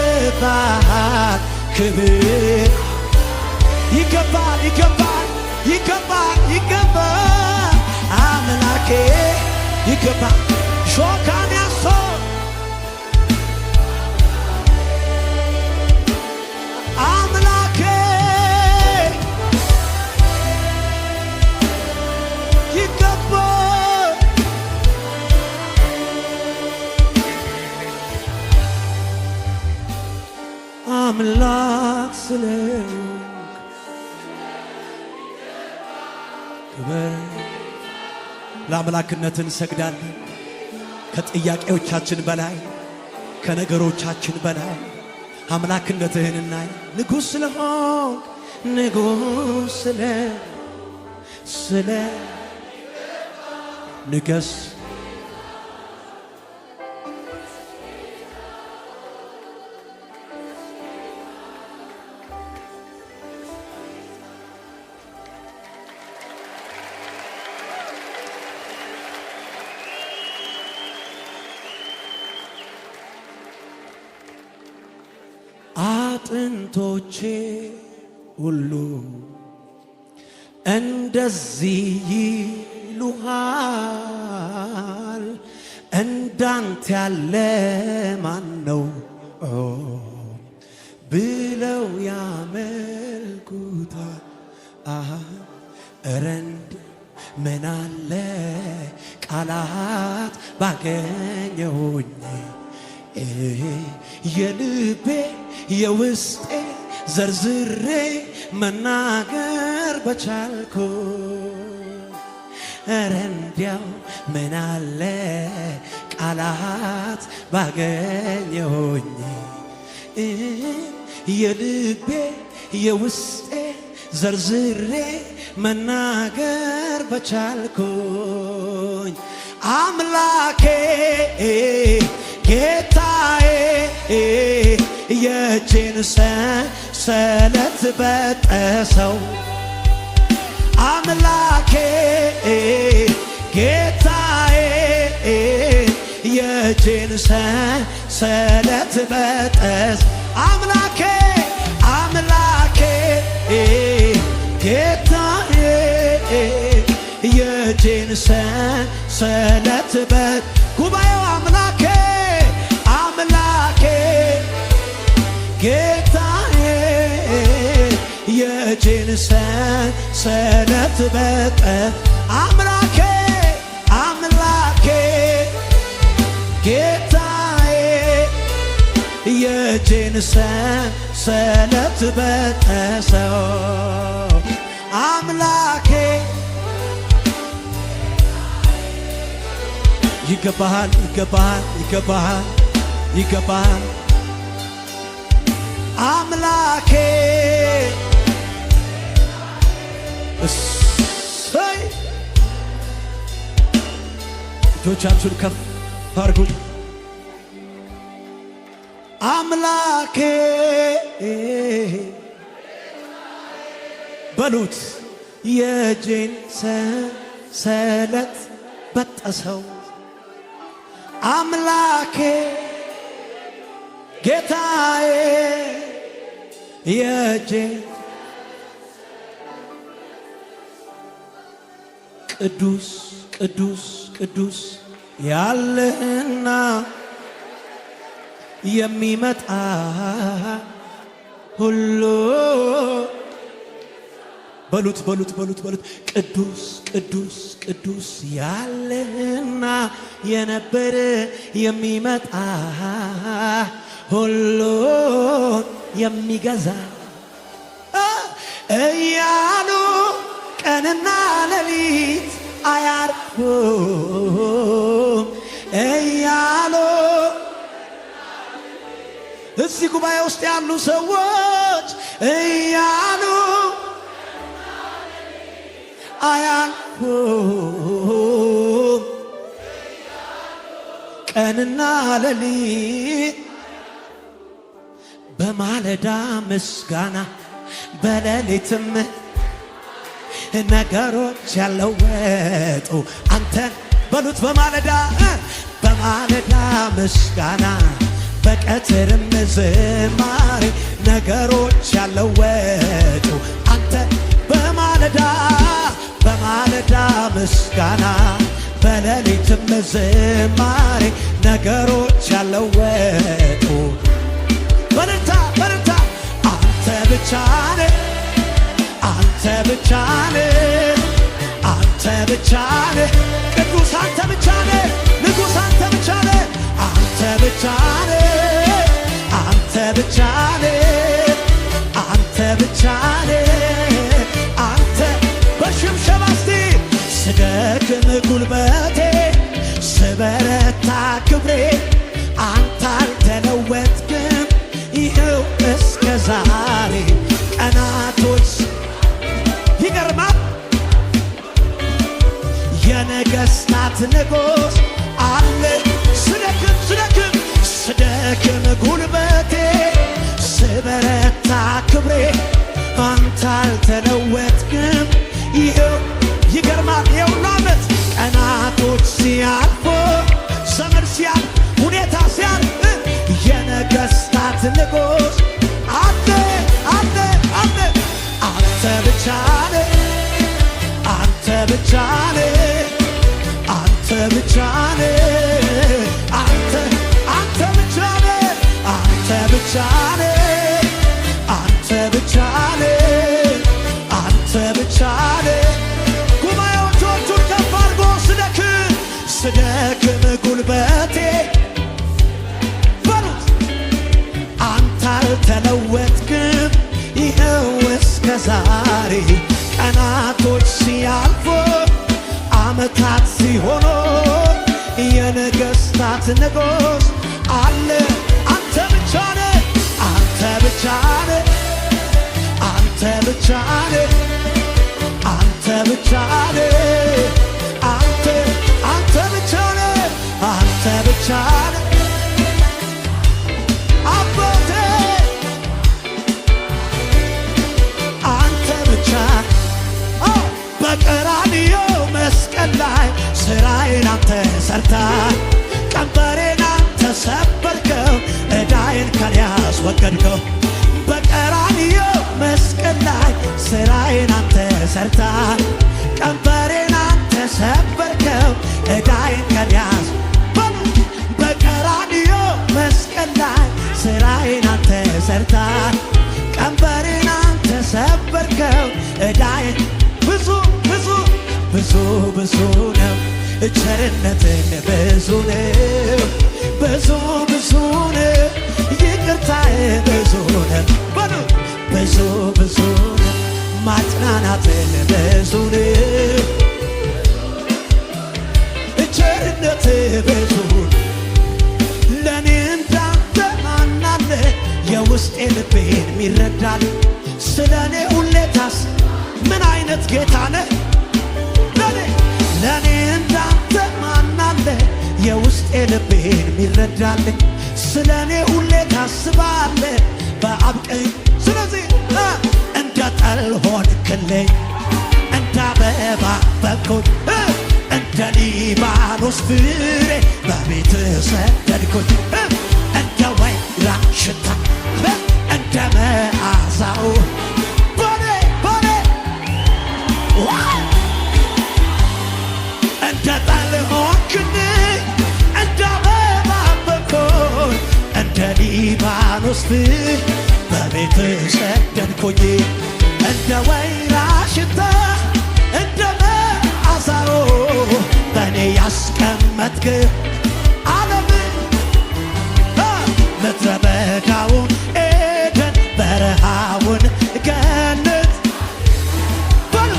ይገባል ክብር ይገባል ይገባል ይገባል ይገባል አምላኬ ይገባል ሾካን ያሶ አምላኬ ይገባል አምላክ ስለሆንክ ክብር ለአምላክነትን እንሰግዳለን። ከጥያቄዎቻችን በላይ ከነገሮቻችን በላይ አምላክነትህን እናይ። ንጉሥ ስለሆንክ ንጉሥ ስለ ንገስ አጥንቶቼ ሁሉ እንደዚህ ይሉሃል እንዳንተ ያለ ማን ነው ብለው ያመልኩታል። ረንድ ምን አለ ቃላት ባገኘሁኝ የልቤ የውስጤ ዘርዝሬ መናገር በቻልኩ ኧረ እንዲያው ምን አለ ቃላት ባገኘሁኝ የልቤ የውስጤ ዘርዝሬ መናገር በቻልኩኝ አምላኬ ጌታዬ የእጄን ሰንሰለት በጠሰው አምላኬ ጌታዬ የእጄን ሰንሰለት በጠስ አምላኬ አምላኬ ጌታዬ የእጄን ሰንሰለት ጉባኤው አምላኬ አምላኬ ጌታዬ የእጄን ሰንሰለት በጠስ አምላኬ አምላኬ ጌታዬ የእጄን ሰንሰለት በጠሰው አምላኬ ይገባሃል ይገባሃል ይገባሃል ይገባሃል አምላኬ እሰይ እጆቻችሁን ከፍ አድርጉ አምላኬ በሉት የእጄን ሰንሰለት በጠሰው አምላኬ ጌታዬ የእጄን ቅዱስ ቅዱስ ቅዱስ ያለህና የሚመጣ ሁሉ በሉት በሉት በሉት በሉት ቅዱስ ቅዱስ ቅዱስ ያለህና የነበረ የሚመጣ ሁሉ የሚገዛ እያሉ ቀንና ሌሊት አያርፉም እያሉ እዚህ ጉባኤ ውስጥ ያሉ ሰዎች እያሉ አያልፉም ቀንና ሌሊት በማለዳ ምስጋና በሌሊትም ነገሮች ያለወጡ አንተን በሉት በማለዳ ምስጋና በቀትርም ዝማሬ ነገሮች ያለወጡ አንተ በማለዳ ምስጋና በሌሊትም ዝማሬ ነገሮች ያለወጡ በርታ በርታ አንተ ብቻ ነህ አንተ ብቻ ነህ አንተ ብቻ ነህ ቅዱስ አንተ ብቻ ነህ ንጉሥ አንተ ብቻ ነህ አንተ ብቻ ነህ አንተ ብቻ ነህ አንተ ብቻ ነህ አንተ በሽብሸባ እስቲ ስደክም ጉልበቴ ስበረታ ክብሬ አንተ አልተለወጥክም ይኸው እስከ ዛሬ ቀናቶች ይገርማል የነገሥታት ንጉሥ አለ ስደክም ጉልበቴ ስበረታ ክብሬ አንተ አልተለወጥክም ይኸው ይገርማል የሁሉ ዓመት ቀናቶች ሲያልፉ ዘመን ሲያልፍ ሁኔታ ሲያልፍ የነገሥታት ንጉሥ አለ አንተ ብቻ ነህ ብቻ ነህ አንተ ብቻ ነህ አንተ ብቻ ነህ። ጉባኤዎቹን ከፍ አድርጎ ስደክም ጉልበቴ በሉት አንተ አልተለወጥክም ይኸው እስከ ዛሬ ቀናቶች ሲያልፉ ዓመታት ሲሆኑ የነገሥታት ንጉሥ አለ አንተ ብቻ ነህ አንተ ብቻ ነህ አንተ ብቻ ነህ አንተ ብቻ ነህ አንተ ብቻ ነህ አንተ ብቻ ነህ አባቴ አንተ ብቻ በቀራንዮ መስቀል ላይ ስራዬን አንተ ሰርተሃል ቀንበሬን አንተ ሰበርከው ዕዳዬን ከኔ አስወገድከው በቀራንዮ መስቀል ላይ ስራዬን አንተ ሰርተሃል ቀንበሬን አንተ ሰበርከው ዕዳዬን ከኔ በቀራንዮ መስቀል ላይ ስራዬን አንተ ሰርተሃል ቀንበሬን አንተ ሰበርከው ዕዳዬን ብዙ ነው ቸርነትን ብዙ ነው ብዙ ነው ይቅርታህ ብዙ ነው በሉ ብዙ ነው ማጽናናትን ብዙ ነው ቸርነትህ ብዙ ለእኔ እንዳንተ ማን አለ የውስጤ ልቤን ሚረዳል ስለ እኔ ሁሌ ምን አይነት ጌታ ነህ ለእኔ እንዳንተ ማን አለ የውስጤ ልቤን ሚረዳልኝ ስለ እኔ ሁሌ ታስባለህ በአብ ቀኝ ስለዚህ እንደ ጠል ሆንክልኝ እንደ አበባ በኩል እንደ ሊባኖስ ፍሬ በቤትህ ሰደድኩኝ እንደ ወይራ ሽታ እንደ መዓዛው እንደ ጠል ሆንክልኝ እንደ አበባ በኩል እንደ ሊባኖስ ፍሬ በቤትህ ሰደድኩኝ እንደ ወይራ ሽታ እንደ መዓዛው በእኔ ያስቀመጥክ ዓለምን ምድረ በዳውን ኤደን በረሃውን ገነት በሉ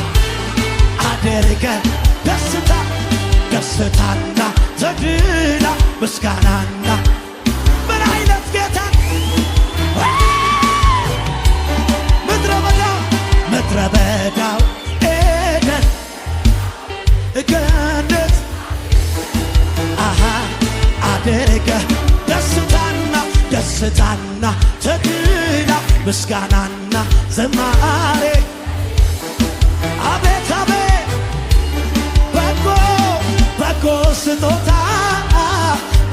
አድርገን ደስታና ተድላ ምስጋናና ምን አይነት ጌታ ምድረ በዳው ኤደን ገነት አድርገህ ደስታና ተድላ ምስጋናና ዝማሬ አቤት አቤት በጎ ስጦታ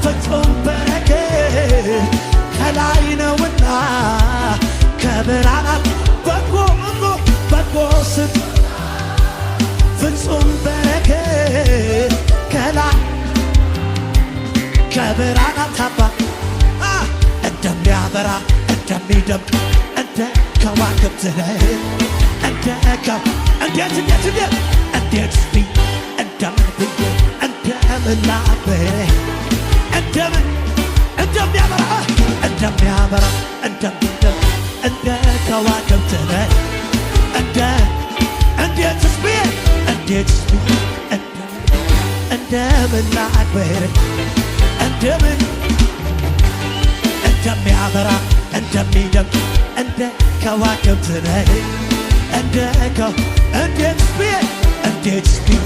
ፍጹም በረከት ከላይ ነውና ከብርሃናት በጎ ስጦታ ፍጹም በረከት ከላይ ከብርሃናት አባት እንደሚያበራ እንደሚደምቅ እንደ ከዋክብት እንዴት እንደምን ብዬ እንደምን ላክብርህ እንደሚያበራ እንደሚደምቅ እንደ ከዋክብት እንዴትስ ብዬ እንደምን ላክብርህ እንደሚያበራ እንደሚደምቅ እንደ ከዋክብት ነህ እንዴትስ ብዬ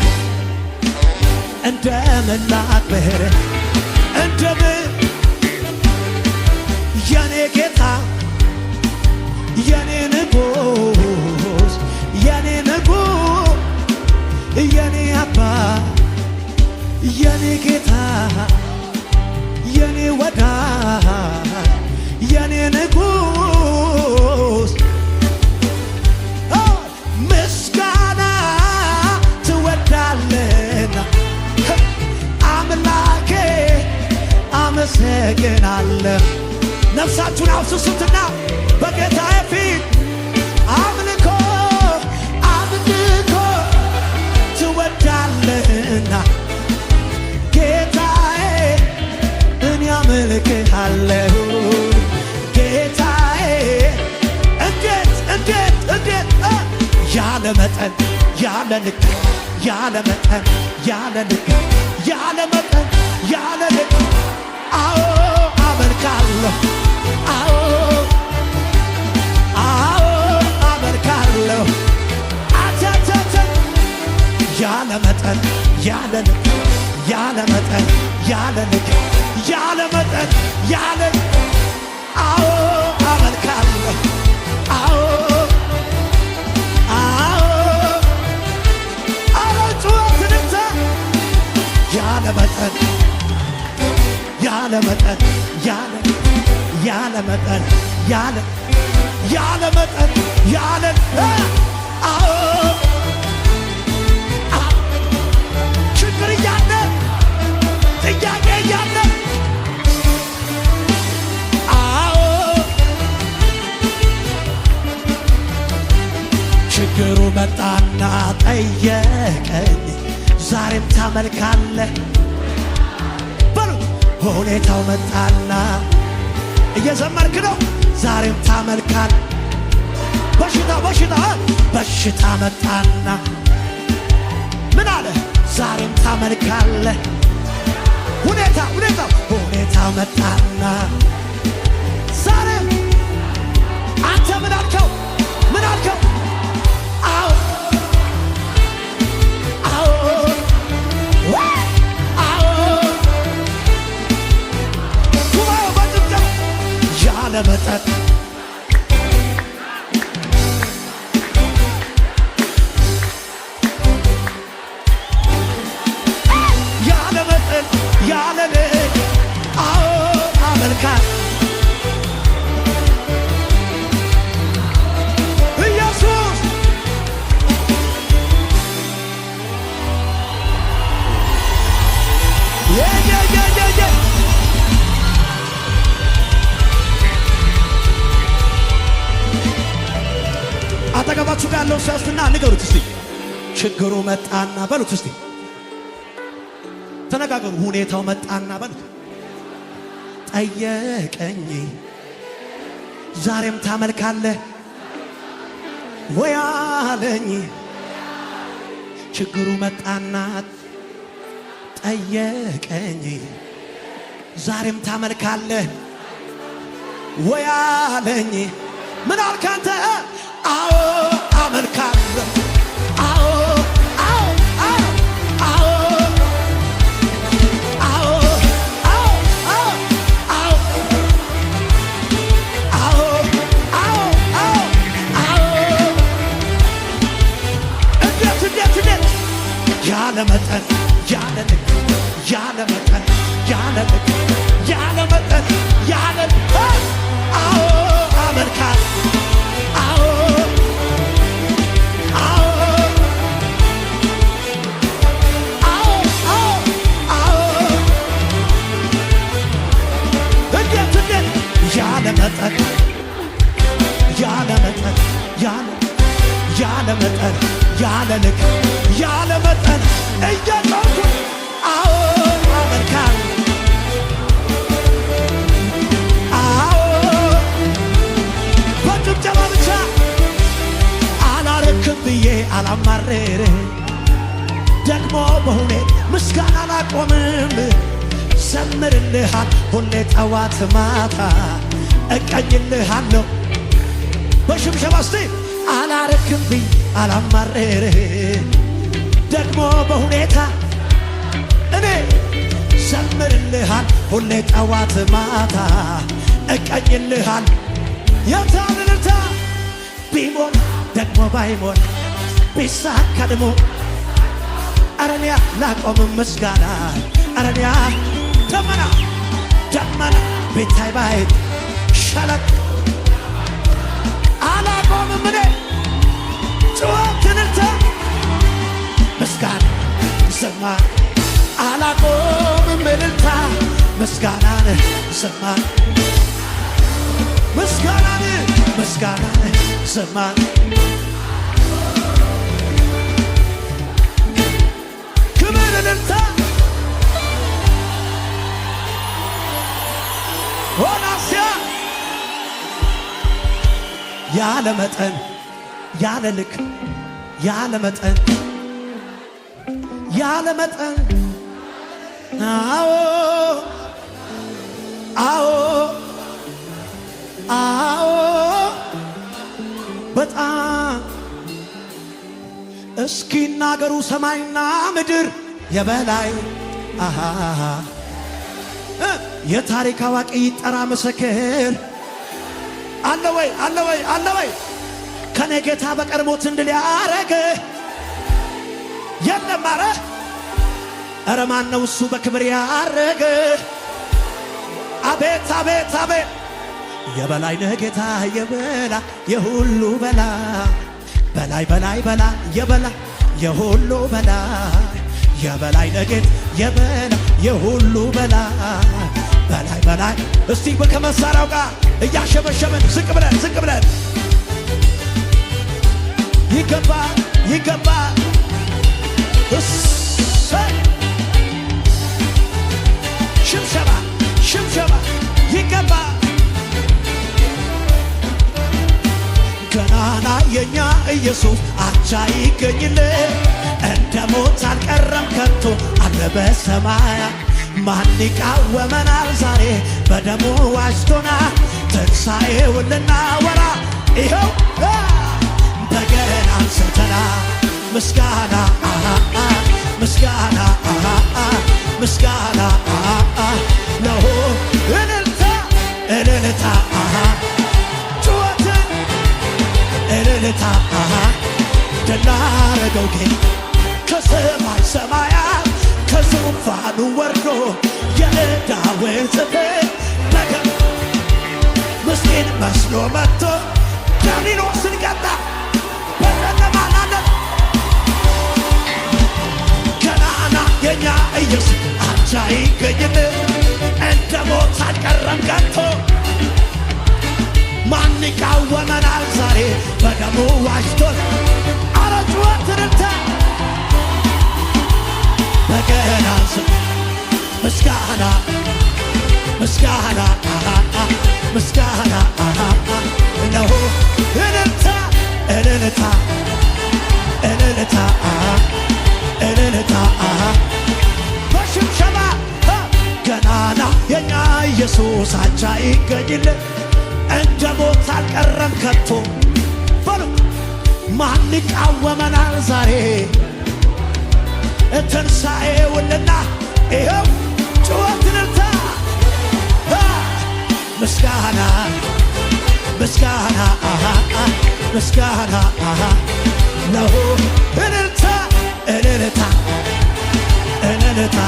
እንደምን ላክብርህ እንደምን የኔ ጌታ የኔ ንጉሥ የኔ አባት የኔ ጌታ የኔ ወዳጅ የኔ ንጉሥ ምስጋና ትወዳለና አምላኬ አመሰግናለሁ። ና ነፍሳችሁን አፍስሱትና በጌታዬ ፊት አምልኮ አምልኮ ትወዳለህና ጌታዬ እኔ አመልክሃለሁ ጌታዬ እንዴት ያለ መጠን ያለ ልክ ያለ መጠን ያለ ልክ ያለ መጠን ያለ ልክ አዎ አመልካለሁ አዎ አመልካለሁ አተተተ ያለ መጠን ያለ ልክ ያለ መጠን ያለ ልክ ያለ መጠን ያለ አዎ አመልካለሁ አዎ ያለ መጠን ያለ መጠን ያለ መጠን ያለ መጠን ያለ አዎ ችግር እያለ ጥያቄ እያለ አዎ ችግሩ መጣና ጠየቀኝ ዛሬም ታመልካለህ በሉ ሁኔታው መጣና እየዘመርክ ነው ዛሬም ታመልካለህ በሽታ መጣና ምን አለ ዛሬም ታመልካለህ ሁኔታ መጣና ዛሬም አንተ ምን አልከው ያለ መጠን ያለ መጠን ያለ ልክ አዎ አመልካለሁ ኢየሱስ አጠገባችሁ ጋር ያለው ሲያስትና ንገሩት እስቲ ችግሩ መጣና በሉት እስቲ ተነጋገሩ ሁኔታው መጣና በሉት ጠየቀኝ ዛሬም ታመልካለህ ወይ አለኝ ችግሩ መጣና ጠየቀኝ ዛሬም ታመልካለህ ወይ አለኝ ምን አልክ አንተ አዎ አመልካለሁ አዎ ያለ መጠን ያለ ልክ ያለ መጠን ያለ ልክ ያለ መጠን ያለ አዎ አመልካለሁ ያለ መጠን ያለ መጠን ያለ ልክ ያለ መጠን እየጮኩ አዎ አመልካለሁ አዎ በጭብጨባ ብቻ አላረክም ብዬ አላማረር ደግሞ በሁኔ ምስጋና አላቆምም ዘምርልሃል ሁሌ ጠዋት ማታ እቀኝልሃለሁ በሽምሸባ እስቲ አላረክም ብዬ አላማረር ደግሞ በሁኔታ እኔ ዘምርልሃል ሁሌ ጠዋት ማታ እቀኝልሃል የታልልታ ቢሞን ደግሞ ባይሞን ቢሳካ ደግሞ አረንያ ላቆም ምስጋና አረንያ ደመና ቤታይ ባይ ሸለቅ አላቆምም እኔ ጩኸትንልታ ምስጋና ዘማር አላቆምም እልልታ ምስጋናን ዘማር ምስጋናን ምስጋናን ዘማን ክብር እልልታ ሆናስያ ያለ መጠን ያለ ልክ ያለ መጠን ያለ መጠን አዎ አዎ አዎ በጣም እስኪናገሩ ሰማይና ምድር የበላይ የታሪክ አዋቂ ይጠራ ምስክር አለ ወይ አለ ወይ አለ ወይ ከኔ ጌታ በቀር ሞት እንድል ያረገ የለም። ኧረ ማን ነው እሱ በክብር ያረገ? አቤት አቤት አቤት የበላይ ነህ ጌታ የበላ የሁሉ በላ በላይ በላይ በላ የበላ የሁሉ በላ የበላይ ነህ ጌታ የበላ የሁሉ በላ በላይ በላይ። እስቲ ከመሳሪያው ጋር እያሸበሸበን ዝቅ ብለን ዝቅ ብለን ይገባ ይገባ ሽብሸባ ሽብሸባ ይገባ ገናና የኛ ኢየሱስ አቻ ይገኝልን እንደ ሞት አልቀረም ከቶ አለ በሰማያት ማን ይቃወመናል ዛሬ በደሙ ዋጅቶናል ትንሣኤውን ልናወራ ይኸው በገና አንስተናል ምስጋና ምስጋና ምስጋና ለሆ እልልታ እልልታ ጩኸትን እልልታ ድል ላረገው ጌታ ከሰማይ ሰማያት ከዙፋኑ ወርዶ የዕዳውን ጽሕፈት በገና ምስኪን መስሎ መጥቶ ዲያብሎስን ቀጣ በጨለማ ላለን ገናና የኛ ኢየሱስ አቻ ይገኝልን እንደ ሞት አልቀረም ከቶ ማን ይቃወመናል ዛሬ በደሙ ዋጅቶን አረ ጩኸት እልልታ በገና ምስጋና ምስጋና ምስጋና እነሆ እልልታ እልልታ እልልታ እልልታ በሽብሸባ ገናና የኛ ኢየሱስ አቻ ይገኝልን እንደ ሞት አልቀረም ከቶ በሉ ማን ይቃወመናል ዛሬ ትንሣኤውንና ይኸው ጩኸት እልልታ ምስጋና ምስጋና ምስጋና ለሆ እልልታ እልልታ እልልታ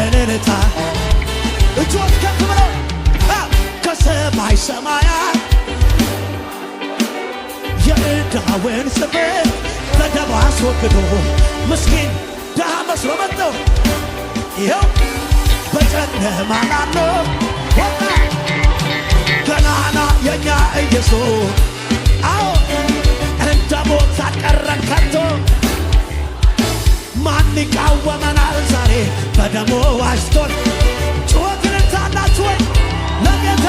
እልልታ እጆች ከፍ ብለው ከሰማይ ሰማያት የዕዳውን ጽሕፈት በደሙ አስወግዶ ምስኪን ድሃ መስሎ መጥተው ይኸው በጨለማ ላለው ወጣ ገናና የኛ ኢየሱስ አዎ እንደ ሞት አልቀረም ከቶ ማን ይቃወመናል ዛሬ በደሙ ዋጅቶን ጩኸት እልልታ አላችሁ ወይ ለጌታ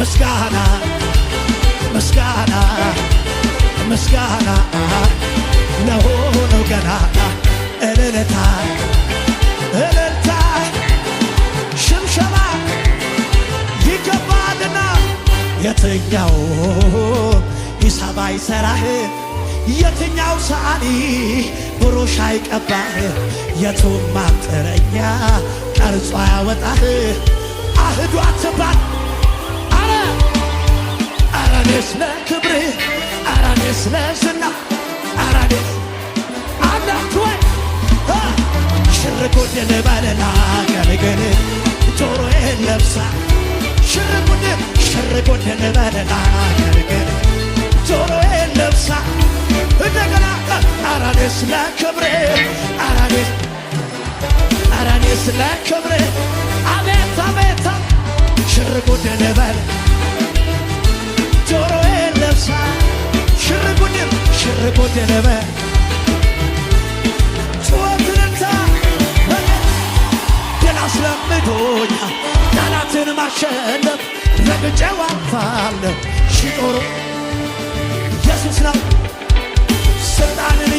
ምስጋና ምስጋና ምስጋና ለሆነው ገናና እልልታ እልልታ ሽምሸባ ይገባልና የትኛው ሂሳብ አይሠራህ የትኛው ሰዓሊ ብሩሽ አይቀባህ የቱም ማጠረኛ ቀርጾ ያወጣህ አህዱ አትባል አረኔስ ለክብርህ አረኔስ ለዝና አረኔስ አላት ወይ ሽርጉድ ልበልና ገልግል ጆሮዬን ለብሳ ሽርጉድ ልበልና ገልግል ጆሮዬን ለብሳ እንደገና አረኔስ ለክብርህ አረኔስ ለክብርህ አቤት አቤት ሽርጉድ ልበል ጆሮዬን ለብሳ ሽርጉድ ልበል ጩኸትንታ ድል አስለምዶኛል ጠላትን ማሸነፍ ረግጬው አልፋለሁ ሺህ ጦሩ ኢየሱስ ነው ስልጣንን